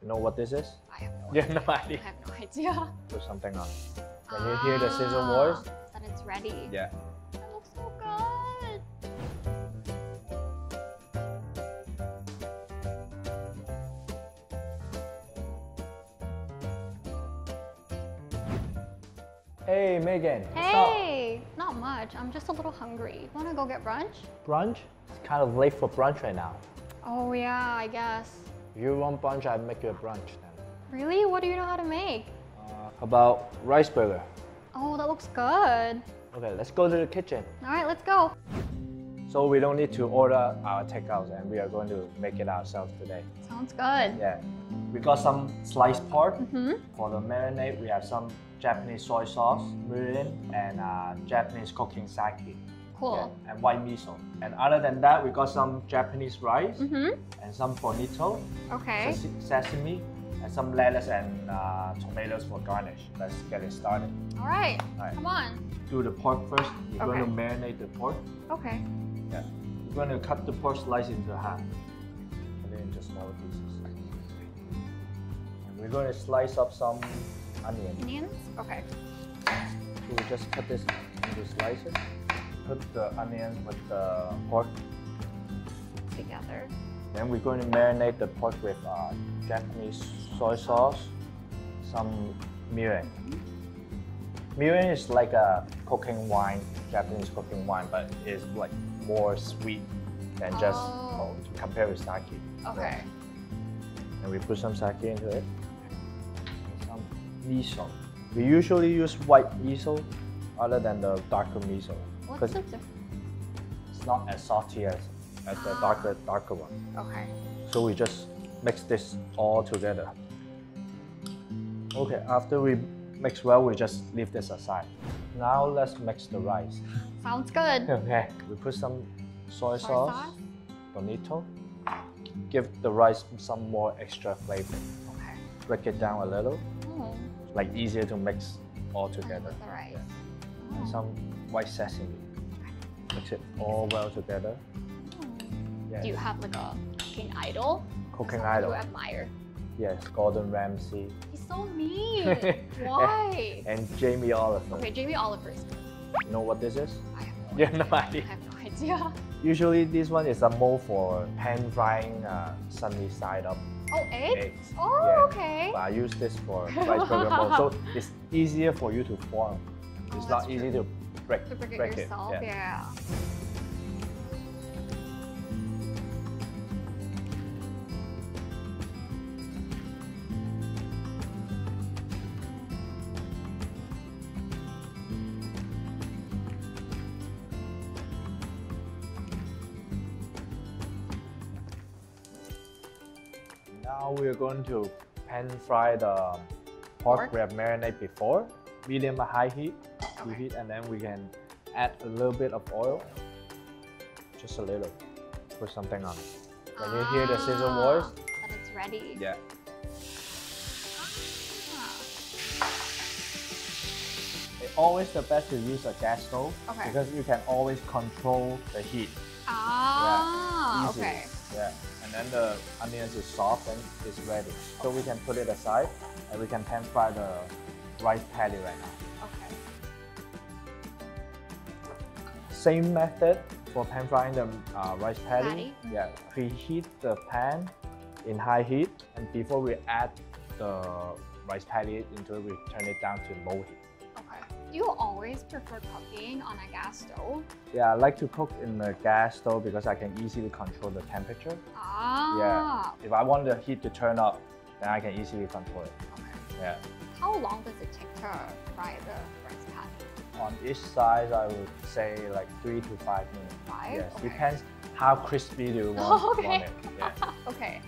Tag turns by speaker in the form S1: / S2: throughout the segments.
S1: You know what this is?
S2: I have no
S1: You
S2: idea.
S1: have no idea.
S2: I have no idea.
S1: Put something on. When you hear the sizzle voice,
S2: then it's ready.
S1: yeah.
S2: That looks so good.
S1: Hey Megan, what's up?
S2: Hey, not much. I'm just a little hungry. Wanna go get brunch?
S1: Brunch? It's kind of late for brunch right now.
S2: Oh yeah, I guess.
S1: If you want brunch, I'll make you a brunch then.
S2: Really? What do you know how to make?
S1: How about rice burger?
S2: Oh, that looks good.
S1: Okay, let's go to the kitchen.
S2: All right, let's go.
S1: So we don't need to order our takeouts and we are going to make it ourselves today.
S2: Sounds good.
S1: Yeah. We got some sliced pork.
S2: Mm-hmm.
S1: For the marinade, we have some Japanese soy sauce, mirin, and Japanese cooking sake.
S2: Cool.
S1: Yeah, and white miso. And other than that, we got some Japanese rice
S2: Mm-hmm.
S1: and some bonito,
S2: Okay.
S1: sesame, and some lettuce and tomatoes for garnish. Let's get it started.
S2: All right.
S1: All right.
S2: Come on.
S1: Do the pork first. We're going to
S2: Okay.
S1: marinate the pork.
S2: Okay.
S1: Yeah. We're going to cut the pork slice into half. Put it into smaller pieces. And we're going to slice up some onion.
S2: Onions? Okay.
S1: So we just cut this into slices. Put the onions with the pork.
S2: Together.
S1: Then we're going to marinate the pork with Japanese soy sauce, some mirin. Mirin is like a cooking wine, Japanese cooking wine, but it's like more sweet than just
S2: Oh.
S1: compared with sake.
S2: Okay.
S1: And we put some sake into it. And some miso. We usually use white miso other than the darker miso.
S2: What's
S1: 'cause
S2: the difference?
S1: it's not as salty as the darker one.
S2: Okay.
S1: So we just mix this all together. Okay, after we mix well, we just leave this aside. Now let's mix the rice.
S2: Sounds good.
S1: Okay, we put some soy
S2: Soy
S1: sauce,
S2: sauce?
S1: bonito. Give the rice some more extra flavor.
S2: Okay.
S1: Break it down a little,
S2: Oh,
S1: like easier to mix all together.
S2: with the rice.
S1: And some white sesame. Mix it all well together. Yes.
S2: Do you have like a cooking idol?
S1: Cooking
S2: Someone
S1: idol?
S2: You admire?
S1: Yes, Gordon Ramsay
S2: He's so mean. Why?
S1: and Jamie Oliver.
S2: Okay, Jamie Oliver's.
S1: You know what this is?
S2: I have no
S1: You
S2: idea.
S1: have no idea.
S2: I have no idea.
S1: Usually this one is a mold for pan frying sunny side up
S2: Oh, eggs?
S1: eggs.
S2: Oh,
S1: Yeah.
S2: okay.
S1: But I use this for rice burger mold, so it's easier for you to form. It's
S2: Oh,
S1: not
S2: that's
S1: easy
S2: true.
S1: to break,
S2: To break it yourself,
S1: Yeah.
S2: yeah.
S1: Now we are going to pan fry the pork
S2: Pork?
S1: we have marinated before. Medium to high heat,
S2: Okay.
S1: heat, and then we can add a little bit of oil. Just a little. Put something on it. When you hear the sizzle voice,
S2: Then it's ready.
S1: yeah.
S2: Ah.
S1: It's always the best to use a gas stove
S2: Okay.
S1: because you can always control the heat.
S2: Ah,
S1: easily.
S2: okay.
S1: Yeah. And then the onions is soft and it's ready. So we can put it aside and we can pan fry the rice patty right now.
S2: Okay.
S1: Same method for pan frying the rice patty.
S2: Patty?
S1: Yeah. Preheat the pan in high heat, and before we add the rice patty into it, we turn it down to low heat.
S2: Okay. Do you always prefer cooking on a gas stove?
S1: Yeah, I like to cook in the gas stove because I can easily control the temperature.
S2: Ah.
S1: Yeah. If I want the heat to turn up, then I can easily control it.
S2: Okay.
S1: Yeah.
S2: How long does it take to fry the rice patty?
S1: On each side, I would say like 3 to 5 minutes.
S2: 5?
S1: Yes,
S2: Okay.
S1: depends how crispy do you want,
S2: Okay.
S1: want it. Yeah.
S2: Okay.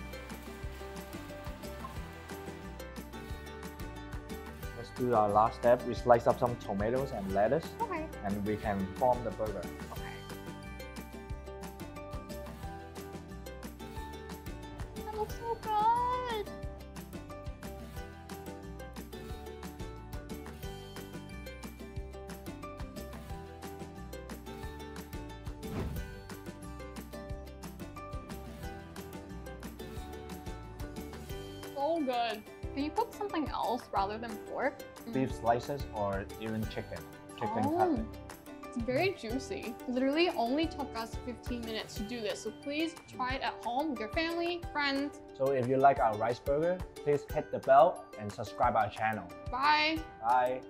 S1: Let's do our last step. We slice up some tomatoes and lettuce,
S2: Okay.
S1: and we can form the burger.
S2: Okay. That looks so good. So so good. Can you cook something else rather than pork?
S1: Beef slices or even chicken cutlet.
S2: It's very juicy. Literally only took us 15 minutes to do this, so please try it at home with your family, friends.
S1: So if you like our rice burger, please hit the bell and subscribe our channel.
S2: Bye!
S1: Bye!